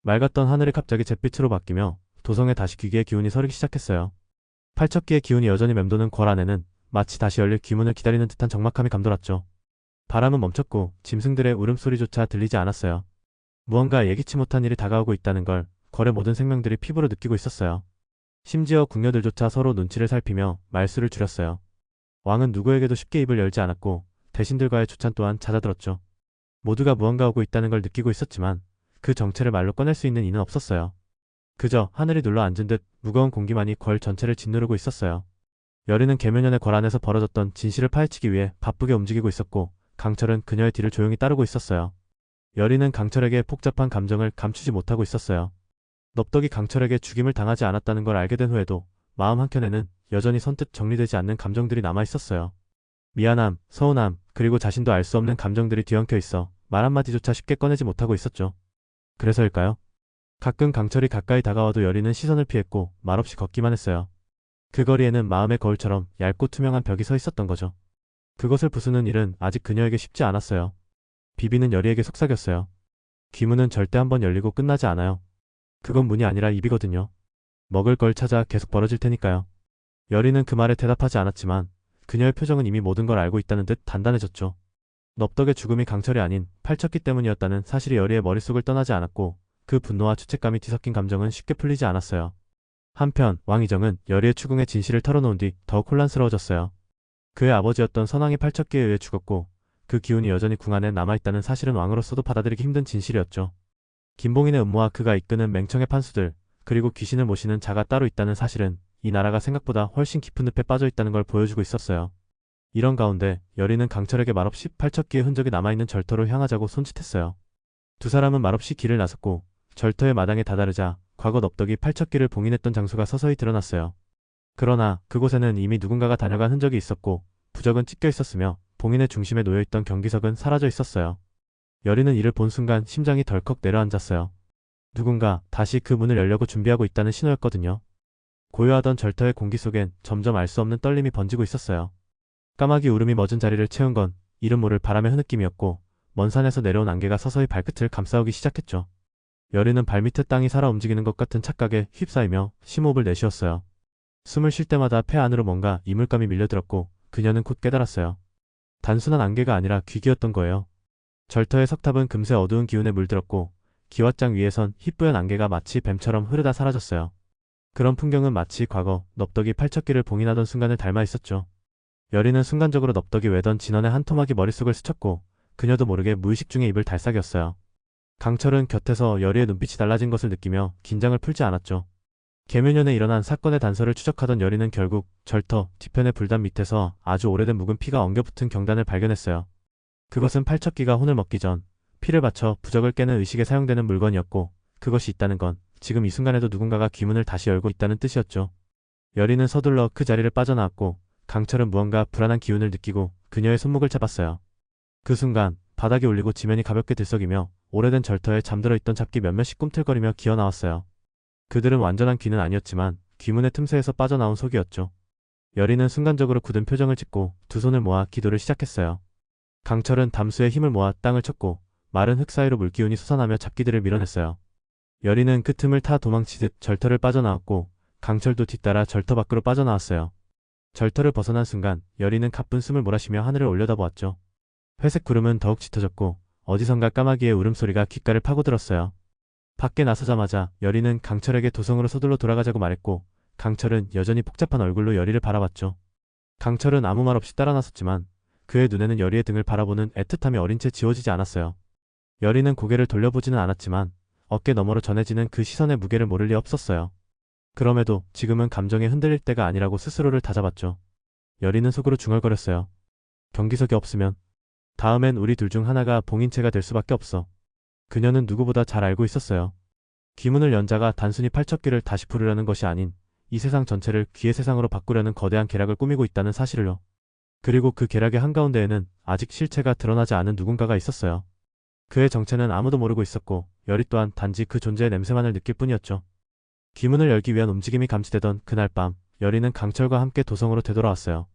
맑았던 하늘이 갑자기 잿빛으로 바뀌며 도성에 다시 귀기의 기운이 서리기 시작했어요. 팔척기의 기운이 여전히 맴도는 궐 안에는 마치 다시 열릴 귀문을 기다리는 듯한 적막함이 감돌았죠. 바람은 멈췄고 짐승들의 울음소리조차 들리지 않았어요. 무언가 예기치 못한 일이 다가오고 있다는 걸 궐의 모든 생명들이 피부로 느끼고 있었어요. 심지어 궁녀들조차 서로 눈치를 살피며 말수를 줄였어요. 왕은 누구에게도 쉽게 입을 열지 않았고 대신들과의 조찬 또한 잦아들었죠. 모두가 무언가 오고 있다는 걸 느끼고 있었지만 그 정체를 말로 꺼낼 수 있는 이는 없었어요. 그저 하늘이 눌러 앉은 듯 무거운 공기만이 궐 전체를 짓누르고 있었어요. 여리는 계면연의 궐 안에서 벌어졌던 진실을 파헤치기 위해 바쁘게 움직이고 있었고 강철은 그녀의 뒤를 조용히 따르고 있었어요. 여리는 강철에게 복잡한 감정을 감추지 못하고 있었어요. 넙덕이 강철에게 죽임을 당하지 않았다는 걸 알게 된 후에도 마음 한켠에는 여전히 선뜻 정리되지 않는 감정들이 남아 있었어요. 미안함, 서운함, 그리고 자신도 알 수 없는 감정들이 뒤엉켜 있어 말 한마디조차 쉽게 꺼내지 못하고 있었죠. 그래서일까요? 가끔 강철이 가까이 다가와도 여리는 시선을 피했고 말없이 걷기만 했어요. 그 거리에는 마음의 거울처럼 얇고 투명한 벽이 서 있었던 거죠. 그것을 부수는 일은 아직 그녀에게 쉽지 않았어요. 비비는 여리에게 속삭였어요. 귀문은 절대 한번 열리고 끝나지 않아요. 그건 문이 아니라 입이거든요. 먹을 걸 찾아 계속 벌어질 테니까요. 여리는 그 말에 대답하지 않았지만 그녀의 표정은 이미 모든 걸 알고 있다는 듯 단단해졌죠. 넙덕의 죽음이 강철이 아닌 팔척기 때문이었다는 사실이 여리의 머릿속을 떠나지 않았고 그 분노와 죄책감이 뒤섞인 감정은 쉽게 풀리지 않았어요. 한편 왕이정은 여리의 추궁의 진실을 털어놓은 뒤 더욱 혼란스러워졌어요. 그의 아버지였던 선왕이 팔척기에 의해 죽었고 그 기운이 여전히 궁 안에 남아있다는 사실은 왕으로서도 받아들이기 힘든 진실이었죠. 김봉인의 음모와 그가 이끄는 맹청의 판수들, 그리고 귀신을 모시는 자가 따로 있다는 사실은 이 나라가 생각보다 훨씬 깊은 늪에 빠져있다는 걸 보여주고 있었어요. 이런 가운데 여리는 강철에게 말없이 팔척기의 흔적이 남아있는 절터로 향하자고 손짓했어요. 두 사람은 말없이 길을 나섰고 절터의 마당에 다다르자 과거 넙덕이 팔척기를 봉인했던 장소가 서서히 드러났어요. 그러나 그곳에는 이미 누군가가 다녀간 흔적이 있었고 부적은 찢겨 있었으며 봉인의 중심에 놓여있던 경기석은 사라져 있었어요. 여리는 이를 본 순간 심장이 덜컥 내려앉았어요. 누군가 다시 그 문을 열려고 준비하고 있다는 신호였거든요. 고요하던 절터의 공기 속엔 점점 알 수 없는 떨림이 번지고 있었어요. 까마귀 울음이 멎은 자리를 채운 건 이름 모를 바람의 흐느낌이었고 먼 산에서 내려온 안개가 서서히 발끝을 감싸오기 시작했죠. 여리는 발밑에 땅이 살아 움직이는 것 같은 착각에 휩싸이며 심호흡을 내쉬었어요. 숨을 쉴 때마다 폐 안으로 뭔가 이물감이 밀려들었고 그녀는 곧 깨달았어요. 단순한 안개가 아니라 귀기였던 거예요. 절터의 석탑은 금세 어두운 기운에 물들었고 기왓장 위에선 희뿌연 안개가 마치 뱀처럼 흐르다 사라졌어요. 그런 풍경은 마치 과거 넙덕이 팔척기를 봉인하던 순간을 닮아 있었죠. 여리는 순간적으로 넙덕이 외던 진원의 한 토막이 머릿속을 스쳤고 그녀도 모르게 무의식 중에 입을 달싹였어요. 강철은 곁에서 여리의 눈빛이 달라진 것을 느끼며 긴장을 풀지 않았죠. 계면연에 일어난 사건의 단서를 추적하던 여리는 결국 절터 뒤편의 불단 밑에서 아주 오래된 묵은 피가 엉겨붙은 경단을 발견했어요. 그것은 팔척기가 혼을 먹기 전 피를 바쳐 부적을 깨는 의식에 사용되는 물건이었고 그것이 있다는 건 지금 이 순간에도 누군가가 귀문을 다시 열고 있다는 뜻이었죠. 여리는 서둘러 그 자리를 빠져나왔고 강철은 무언가 불안한 기운을 느끼고 그녀의 손목을 잡았어요. 그 순간 바닥이 울리고 지면이 가볍게 들썩이며 오래된 절터에 잠들어 있던 잡기 몇몇이 꿈틀거리며 기어나왔어요. 그들은 완전한 귀는 아니었지만 귀문의 틈새에서 빠져나온 속이었죠. 여리는 순간적으로 굳은 표정을 짓고 두 손을 모아 기도를 시작했어요. 강철은 담수에 힘을 모아 땅을 쳤고 마른 흙 사이로 물기운이 솟아나며 잡기들을 밀어냈어요. 여리는 그 틈을 타 도망치듯 절터를 빠져나왔고 강철도 뒤따라 절터 밖으로 빠져나왔어요. 절터를 벗어난 순간 여리는 가쁜 숨을 몰아쉬며 하늘을 올려다보았죠. 회색 구름은 더욱 짙어졌고 어디선가 까마귀의 울음소리가 귓가를 파고들었어요. 밖에 나서자마자 여리는 강철에게 도성으로 서둘러 돌아가자고 말했고 강철은 여전히 복잡한 얼굴로 여리를 바라봤죠. 강철은 아무 말 없이 따라 나섰지만 그의 눈에는 여리의 등을 바라보는 애틋함이 어린 채 지워지지 않았어요. 여리는 고개를 돌려보지는 않았지만 어깨 너머로 전해지는 그 시선의 무게를 모를 리 없었어요. 그럼에도 지금은 감정에 흔들릴 때가 아니라고 스스로를 다잡았죠. 여리는 속으로 중얼거렸어요. 경기석이 없으면 다음엔 우리 둘 중 하나가 봉인체가 될 수밖에 없어. 그녀는 누구보다 잘 알고 있었어요. 귀문을 연 자가 단순히 팔척기를 다시 부르려는 것이 아닌 이 세상 전체를 귀의 세상으로 바꾸려는 거대한 계략을 꾸미고 있다는 사실을요. 그리고 그 계략의 한가운데에는 아직 실체가 드러나지 않은 누군가가 있었어요. 그의 정체는 아무도 모르고 있었고 여리 또한 단지 그 존재의 냄새만을 느낄 뿐이었죠. 귀문을 열기 위한 움직임이 감지되던 그날 밤 여리는 강철과 함께 도성으로 되돌아왔어요.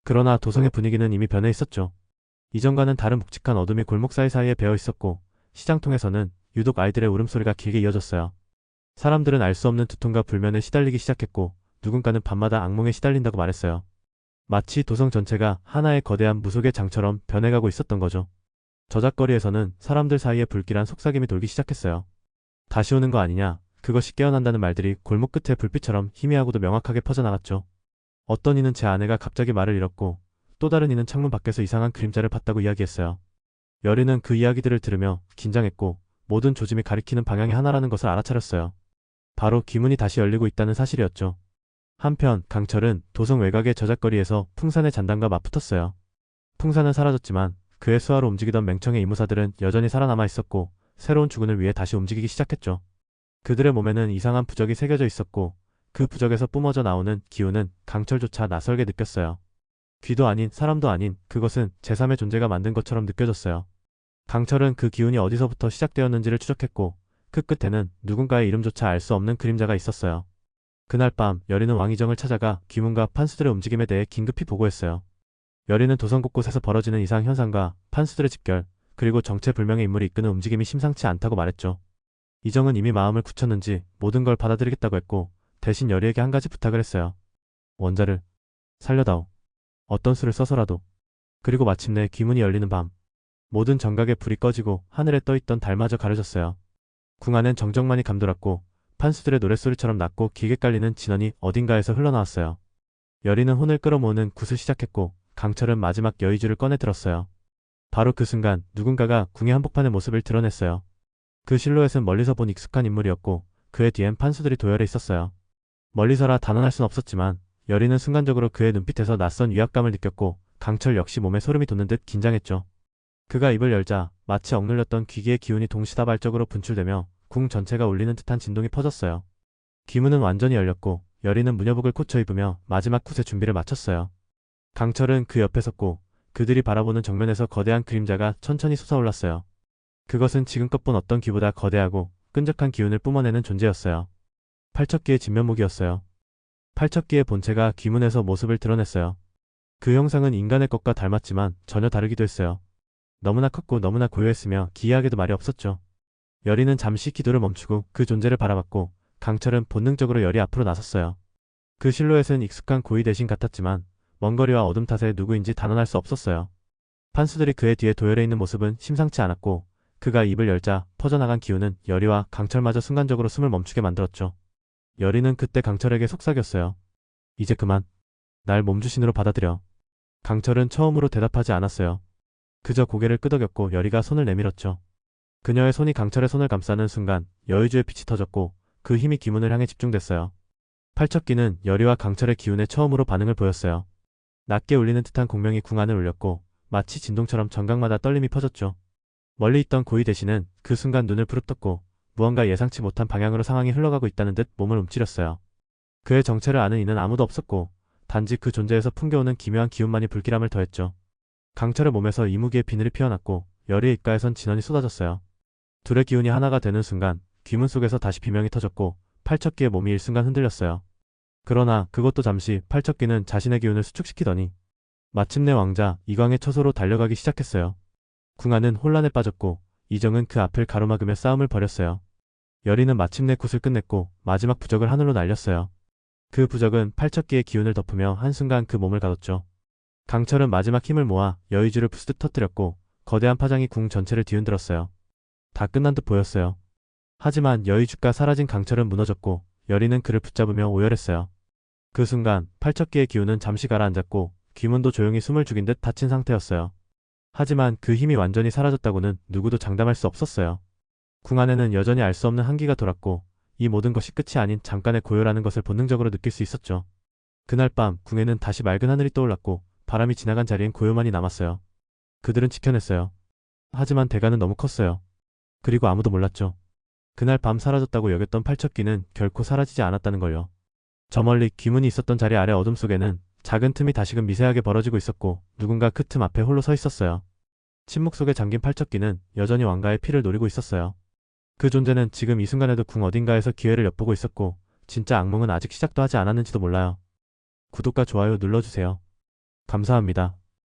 그러나 도성의 분위기는 이미 변해 있었죠. 이전과는 다른 묵직한 어둠이 골목 사이사이에 배어 있었고 시장통에서는 유독 아이들의 울음소리가 길게 이어졌어요. 사람들은 알 수 없는 두통과 불면에 시달리기 시작했고 누군가는 밤마다 악몽에 시달린다고 말했어요. 마치 도성 전체가 하나의 거대한 무속의 장처럼 변해가고 있었던 거죠. 저작거리에서는 사람들 사이에 불길한 속삭임이 돌기 시작했어요. 다시 오는 거 아니냐, 그것이 깨어난다는 말들이 골목 끝에 불빛처럼 희미하고도 명확하게 퍼져나갔죠. 어떤 이는 제 아내가 갑자기 말을 잃었고 또 다른 이는 창문 밖에서 이상한 그림자를 봤다고 이야기했어요. 여리는 그 이야기들을 들으며 긴장했고 모든 조짐이 가리키는 방향이 하나라는 것을 알아차렸어요. 바로 귀문이 다시 열리고 있다는 사실이었죠. 한편 강철은 도성 외곽의 저작거리에서 풍산의 잔담과 맞붙었어요. 풍산은 사라졌지만 그의 수하로 움직이던 맹청의 이무사들은 여전히 살아남아 있었고 새로운 주군을 위해 다시 움직이기 시작했죠. 그들의 몸에는 이상한 부적이 새겨져 있었고 그 부적에서 뿜어져 나오는 기운은 강철조차 낯설게 느꼈어요. 귀도 아닌 사람도 아닌 그것은 제3의 존재가 만든 것처럼 느껴졌어요. 강철은 그 기운이 어디서부터 시작되었는지를 추적했고 그 끝에는 누군가의 이름조차 알 수 없는 그림자가 있었어요. 그날 밤 여리는 왕의정을 찾아가 귀문과 판수들의 움직임에 대해 긴급히 보고했어요. 여리는 도성 곳곳에서 벌어지는 이상 현상과 판수들의 집결, 그리고 정체불명의 인물이 이끄는 움직임이 심상치 않다고 말했죠. 이정은 이미 마음을 굳혔는지 모든 걸 받아들이겠다고 했고 대신 여리에게 한 가지 부탁을 했어요. 원자를 살려다오. 어떤 수를 써서라도. 그리고 마침내 귀문이 열리는 밤. 모든 정각의 불이 꺼지고 하늘에 떠있던 달마저 가려졌어요. 궁 안엔 정적만이 감돌았고 판수들의 노랫소리처럼 낮고 길게 깔리는 진원이 어딘가에서 흘러나왔어요. 여리는 혼을 끌어모으는 굿을 시작했고 강철은 마지막 여의주를 꺼내 들었어요. 바로 그 순간 누군가가 궁의 한복판의 모습을 드러냈어요. 그 실루엣은 멀리서 본 익숙한 인물이었고 그의 뒤엔 판수들이 도열해 있었어요. 멀리서라 단언할 순 없었지만 여리는 순간적으로 그의 눈빛에서 낯선 위압감을 느꼈고 강철 역시 몸에 소름이 돋는 듯 긴장했죠. 그가 입을 열자 마치 억눌렸던 귀기의 기운이 동시다발적으로 분출되며 궁 전체가 울리는 듯한 진동이 퍼졌어요. 귀문은 완전히 열렸고 여리는 무녀복을 고쳐 입으며 마지막 굿의 준비를 마쳤어요. 강철은 그 옆에 섰고 그들이 바라보는 정면에서 거대한 그림자가 천천히 솟아올랐어요. 그것은 지금껏 본 어떤 귀보다 거대하고 끈적한 기운을 뿜어내는 존재였어요. 팔척귀의 진면목이었어요. 팔척귀의 본체가 귀문에서 모습을 드러냈어요. 그 형상은 인간의 것과 닮았지만 전혀 다르기도 했어요. 너무나 컸고 너무나 고요했으며 기이하게도 말이 없었죠. 여리는 잠시 기도를 멈추고 그 존재를 바라봤고 강철은 본능적으로 여리 앞으로 나섰어요. 그 실루엣은 익숙한 고이 대신 같았지만 먼 거리와 어둠 탓에 누구인지 단언할 수 없었어요. 판수들이 그의 뒤에 도열해 있는 모습은 심상치 않았고 그가 입을 열자 퍼져나간 기운은 여리와 강철마저 순간적으로 숨을 멈추게 만들었죠. 여리는 그때 강철에게 속삭였어요. 이제 그만. 날 몸주신으로 받아들여. 강철은 처음으로 대답하지 않았어요. 그저 고개를 끄덕였고 여리가 손을 내밀었죠. 그녀의 손이 강철의 손을 감싸는 순간 여의주의 빛이 터졌고 그 힘이 귀문을 향해 집중됐어요. 팔척귀는 여리와 강철의 기운에 처음으로 반응을 보였어요. 낮게 울리는 듯한 공명이 궁 안을 울렸고 마치 진동처럼 정각마다 떨림이 퍼졌죠. 멀리 있던 고이 대신은 그 순간 눈을 부릅떴고 무언가 예상치 못한 방향으로 상황이 흘러가고 있다는 듯 몸을 움츠렸어요. 그의 정체를 아는 이는 아무도 없었고 단지 그 존재에서 풍겨오는 기묘한 기운만이 불길함을 더했죠. 강철의 몸에서 이무기의 비늘이 피어났고 여리의 입가에선 진원이 쏟아졌어요. 둘의 기운이 하나가 되는 순간 귀문 속에서 다시 비명이 터졌고 팔척귀의 몸이 일순간 흔들렸어요. 그러나 그것도 잠시 팔척귀는 자신의 기운을 수축시키더니 마침내 왕자 이광의 처소로 달려가기 시작했어요. 궁안은 혼란에 빠졌고 이정은 그 앞을 가로막으며 싸움을 벌였어요. 여리는 마침내 굿을 끝냈고 마지막 부적을 하늘로 날렸어요. 그 부적은 팔척귀의 기운을 덮으며 한순간 그 몸을 가뒀죠. 강철은 마지막 힘을 모아 여의주를 부스듯 터뜨렸고 거대한 파장이 궁 전체를 뒤흔들었어요. 다 끝난 듯 보였어요. 하지만 여의주가 사라진 강철은 무너졌고 여리는 그를 붙잡으며 오열했어요. 그 순간 팔척귀의 기운은 잠시 가라앉았고 귀문도 조용히 숨을 죽인 듯 다친 상태였어요. 하지만 그 힘이 완전히 사라졌다고는 누구도 장담할 수 없었어요. 궁 안에는 여전히 알 수 없는 한기가 돌았고 이 모든 것이 끝이 아닌 잠깐의 고요라는 것을 본능적으로 느낄 수 있었죠. 그날 밤 궁에는 다시 맑은 하늘이 떠올랐고 바람이 지나간 자리엔 고요만이 남았어요. 그들은 지켜냈어요. 하지만 대가는 너무 컸어요. 그리고 아무도 몰랐죠. 그날 밤 사라졌다고 여겼던 팔척귀는 결코 사라지지 않았다는 걸요. 저 멀리 귀문이 있었던 자리 아래 어둠 속에는 작은 틈이 다시금 미세하게 벌어지고 있었고 누군가 그 틈 앞에 홀로 서 있었어요. 침묵 속에 잠긴 팔척귀는 여전히 왕가의 피를 노리고 있었어요. 그 존재는 지금 이 순간에도 궁 어딘가에서 기회를 엿보고 있었고 진짜 악몽은 아직 시작도 하지 않았는지도 몰라요. 구독과 좋아요 눌러주세요. 감사합니다.